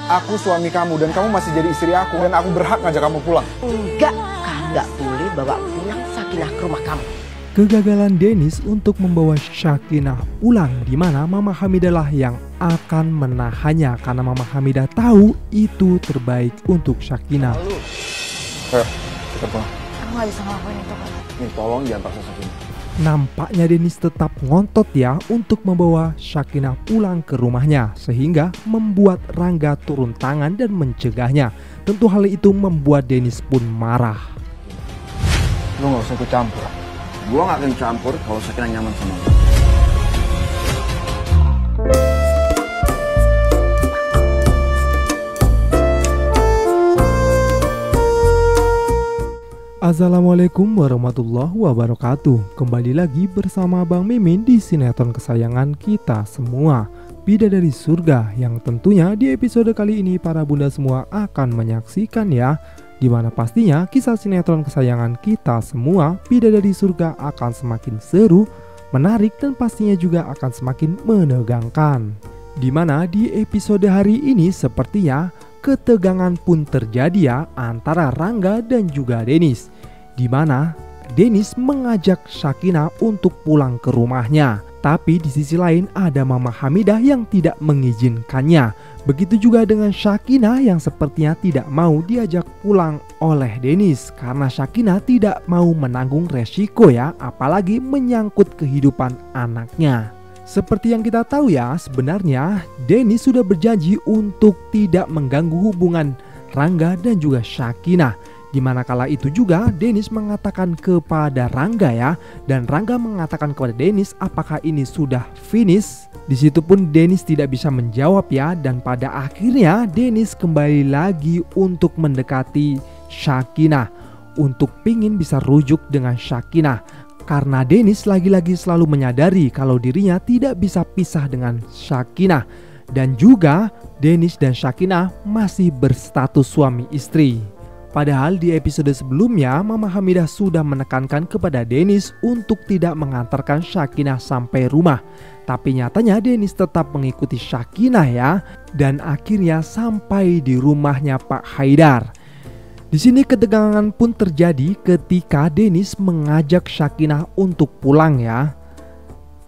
Aku suami kamu dan kamu masih jadi istri aku dan aku berhak ngajak kamu pulang. Enggak, kamu nggak boleh bawa pulang Sakinah ke rumah kamu. Kegagalan Dennis untuk membawa Sakinah pulang, di mana Mama Hamidah lah yang akan menahannya karena Mama Hamidah tahu itu terbaik untuk Sakinah. Ayo, kita pulang. Aku nggak bisa ngelakuin itu kok. Nih, tolong jangan paksa Sakinah. Nampaknya Dennis tetap ngontot ya untuk membawa Sakinah pulang ke rumahnya, sehingga membuat Rangga turun tangan dan mencegahnya. Tentu hal itu membuat Dennis pun marah. Lu gak usah ikut campur. Gua gak akan campur kalau Sakinah nyaman sama lu. Assalamualaikum warahmatullahi wabarakatuh. Kembali lagi bersama Bang Mimin di sinetron kesayangan kita semua, Bidadari Surga, yang tentunya di episode kali ini para bunda semua akan menyaksikan ya, dimana pastinya kisah sinetron kesayangan kita semua, Bidadari Surga, akan semakin seru, menarik, dan pastinya juga akan semakin menegangkan. Dimana di episode hari ini sepertinya ketegangan pun terjadi ya antara Rangga dan juga Dennis, di mana Dennis mengajak Sakinah untuk pulang ke rumahnya. Tapi di sisi lain ada Mama Hamidah yang tidak mengizinkannya. Begitu juga dengan Sakinah yang sepertinya tidak mau diajak pulang oleh Dennis karena Sakinah tidak mau menanggung resiko ya, apalagi menyangkut kehidupan anaknya. Seperti yang kita tahu ya, sebenarnya Dennis sudah berjanji untuk tidak mengganggu hubungan Rangga dan juga Sakinah. Dimana kala itu juga Dennis mengatakan kepada Rangga ya, dan Rangga mengatakan kepada Dennis apakah ini sudah finish. Di situ pun Dennis tidak bisa menjawab ya, dan pada akhirnya Dennis kembali lagi untuk mendekati Sakinah untuk pingin bisa rujuk dengan Sakinah. Karena Dennis lagi-lagi selalu menyadari kalau dirinya tidak bisa pisah dengan Sakinah. Dan juga Dennis dan Sakinah masih berstatus suami istri. Padahal di episode sebelumnya Mama Hamidah sudah menekankan kepada Dennis untuk tidak mengantarkan Sakinah sampai rumah. Tapi nyatanya Dennis tetap mengikuti Sakinah ya, dan akhirnya sampai di rumahnya Pak Haidar. Di sini ketegangan pun terjadi ketika Dennis mengajak Sakinah untuk pulang ya.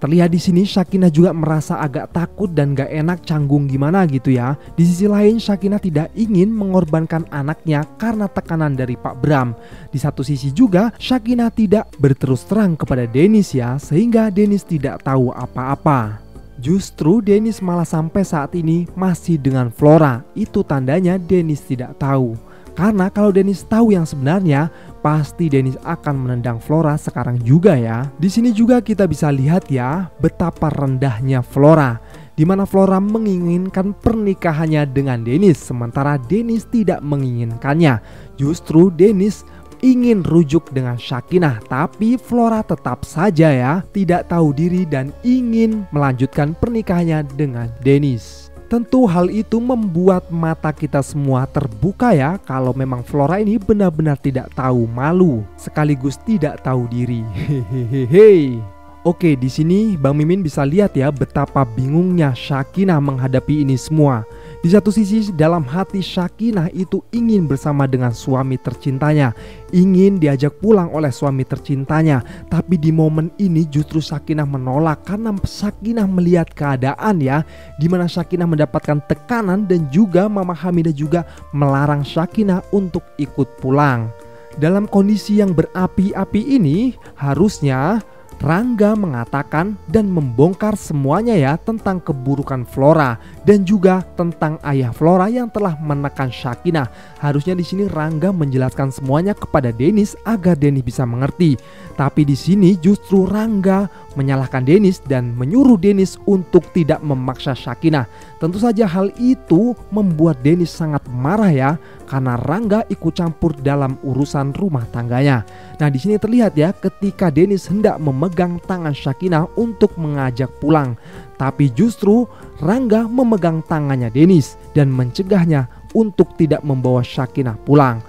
Terlihat di sini Sakinah juga merasa agak takut dan gak enak, canggung gimana gitu ya. Di sisi lain Sakinah tidak ingin mengorbankan anaknya karena tekanan dari Pak Bram. Di satu sisi juga Sakinah tidak berterus terang kepada Dennis ya, sehingga Dennis tidak tahu apa-apa. Justru Dennis malah sampai saat ini masih dengan Flora. Itu tandanya Dennis tidak tahu. Karena kalau Dennis tahu yang sebenarnya, pasti Dennis akan menendang Flora sekarang juga ya. Di sini juga kita bisa lihat ya betapa rendahnya Flora, di mana Flora menginginkan pernikahannya dengan Dennis, sementara Dennis tidak menginginkannya. Justru Dennis ingin rujuk dengan Sakinah, tapi Flora tetap saja ya tidak tahu diri dan ingin melanjutkan pernikahannya dengan Dennis. Tentu hal itu membuat mata kita semua terbuka ya, kalau memang Flora ini benar-benar tidak tahu malu sekaligus tidak tahu diri. Hehehe. Oke, di sini Bang Mimin bisa lihat ya betapa bingungnya Sakinah menghadapi ini semua. Di satu sisi dalam hati Sakinah itu ingin bersama dengan suami tercintanya, ingin diajak pulang oleh suami tercintanya. Tapi di momen ini justru Sakinah menolak karena Sakinah melihat keadaan ya, dimana Sakinah mendapatkan tekanan dan juga Mama Hamidah juga melarang Sakinah untuk ikut pulang. Dalam kondisi yang berapi-api ini harusnya Rangga mengatakan dan membongkar semuanya ya tentang keburukan Flora dan juga tentang ayah Flora yang telah menekan Sakinah. Harusnya di sini Rangga menjelaskan semuanya kepada Dennis agar Dennis bisa mengerti. Tapi di sini justru Rangga menyalahkan Dennis dan menyuruh Dennis untuk tidak memaksa Sakinah. Tentu saja hal itu membuat Dennis sangat marah ya, karena Rangga ikut campur dalam urusan rumah tangganya. Nah di sini terlihat ya ketika Dennis hendak memegang tangan Sakinah untuk mengajak pulang, tapi justru Rangga memegang tangannya Dennis dan mencegahnya untuk tidak membawa Sakinah pulang.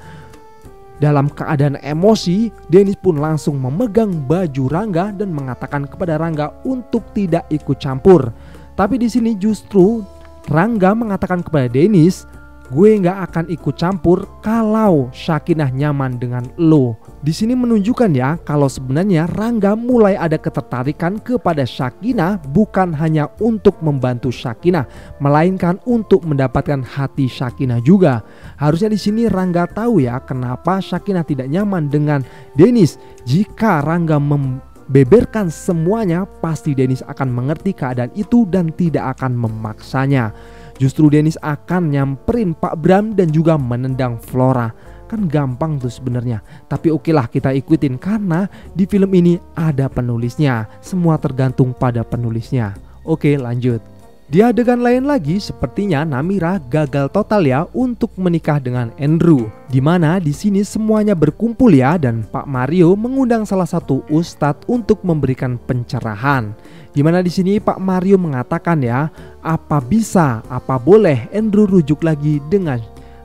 Dalam keadaan emosi, Dennis pun langsung memegang baju Rangga dan mengatakan kepada Rangga untuk tidak ikut campur. Tapi di sini justru Rangga mengatakan kepada Dennis gue nggak akan ikut campur kalau Sakinah nyaman dengan lo. Di sini menunjukkan ya kalau sebenarnya Rangga mulai ada ketertarikan kepada Sakinah bukan hanya untuk membantu Sakinah, melainkan untuk mendapatkan hati Sakinah juga. Harusnya di sini Rangga tahu ya kenapa Sakinah tidak nyaman dengan Dennis. Jika Rangga membeberkan semuanya, pasti Dennis akan mengerti keadaan itu dan tidak akan memaksanya. Justru Dennis akan nyamperin Pak Bram dan juga menendang Flora. Kan gampang tuh sebenarnya. Tapi okelah kita ikutin karena di film ini ada penulisnya. Semua tergantung pada penulisnya. Oke, lanjut. Di adegan lain lagi sepertinya Namira gagal total ya untuk menikah dengan Andrew. Dimana di sini semuanya berkumpul ya dan Pak Mario mengundang salah satu ustadz untuk memberikan pencerahan. Dimana di sini Pak Mario mengatakan ya, apa bisa, apa boleh Andrew rujuk lagi dengan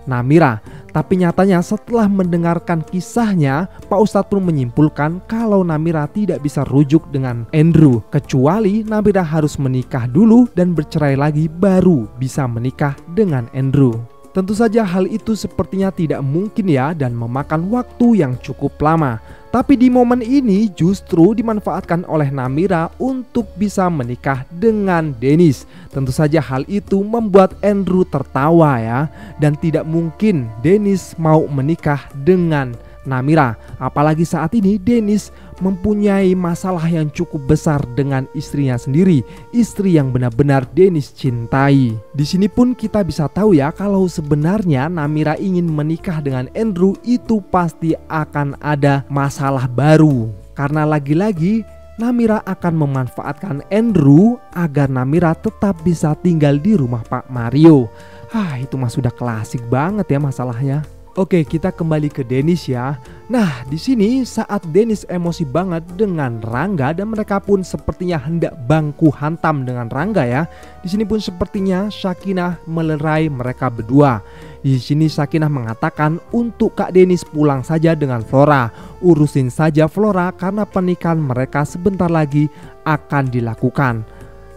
Namira. Tapi nyatanya setelah mendengarkan kisahnya, Pak Ustadz pun menyimpulkan kalau Namira tidak bisa rujuk dengan Andrew, kecuali Namira harus menikah dulu dan bercerai lagi baru bisa menikah dengan Andrew. Tentu saja hal itu sepertinya tidak mungkin ya dan memakan waktu yang cukup lama. Tapi di momen ini justru dimanfaatkan oleh Namira untuk bisa menikah dengan Dennis. Tentu saja hal itu membuat Andrew tertawa ya. Dan tidak mungkin Dennis mau menikah dengan Namira. Apalagi saat ini Dennis mempunyai masalah yang cukup besar dengan istrinya sendiri, istri yang benar-benar Dennis cintai. Di sini pun kita bisa tahu ya kalau sebenarnya Namira ingin menikah dengan Andrew itu pasti akan ada masalah baru. Karena lagi-lagi Namira akan memanfaatkan Andrew agar Namira tetap bisa tinggal di rumah Pak Mario. Itu mah sudah klasik banget ya masalahnya. Oke, kita kembali ke Dennis ya. Nah, di sini saat Dennis emosi banget dengan Rangga dan mereka pun sepertinya hendak bangku hantam dengan Rangga ya. Di sini pun sepertinya Sakinah melerai mereka berdua. Di sini Sakinah mengatakan untuk Kak Dennis pulang saja dengan Flora. Urusin saja Flora karena pernikahan mereka sebentar lagi akan dilakukan.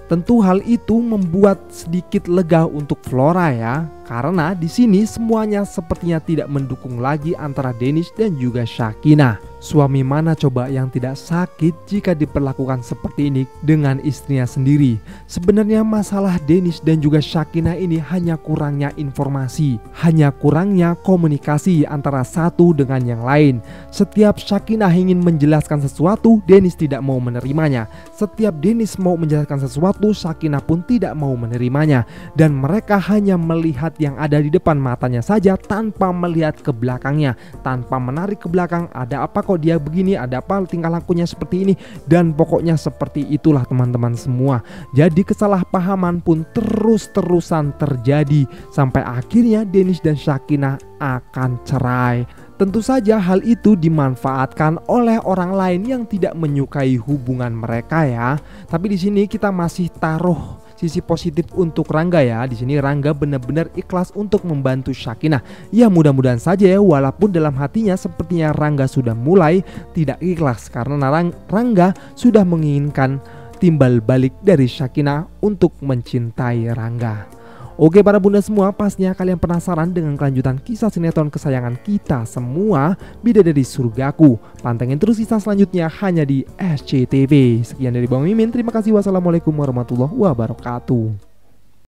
Tentu hal itu membuat sedikit lega untuk Flora ya, karena di sini semuanya sepertinya tidak mendukung lagi antara Dennis dan juga Sakinah. Suami mana coba yang tidak sakit jika diperlakukan seperti ini dengan istrinya sendiri? Sebenarnya masalah Dennis dan juga Sakinah ini hanya kurangnya informasi, hanya kurangnya komunikasi antara satu dengan yang lain. Setiap Sakinah ingin menjelaskan sesuatu, Dennis tidak mau menerimanya. Setiap Dennis mau menjelaskan sesuatu, Sakinah pun tidak mau menerimanya. Dan mereka hanya melihat yang ada di depan matanya saja tanpa melihat ke belakangnya, tanpa menarik ke belakang ada apa kok dia begini, ada apa tingkah lakunya seperti ini, dan pokoknya seperti itulah teman-teman semua. Jadi kesalahpahaman pun terus-terusan terjadi sampai akhirnya Dennis dan Sakinah akan cerai. Tentu saja hal itu dimanfaatkan oleh orang lain yang tidak menyukai hubungan mereka ya. Tapi di sini kita masih taruh sisi positif untuk Rangga ya. Di sini Rangga benar-benar ikhlas untuk membantu Sakinah. Ya mudah-mudahan saja ya, walaupun dalam hatinya sepertinya Rangga sudah mulai tidak ikhlas karena Rangga sudah menginginkan timbal balik dari Sakinah untuk mencintai Rangga. Oke para bunda semua, pastinya kalian penasaran dengan kelanjutan kisah sinetron kesayangan kita semua, Bidadari Surgaku. Pantengin terus kisah selanjutnya hanya di SCTV. Sekian dari Bang Mimin, terima kasih. Wassalamualaikum warahmatullahi wabarakatuh.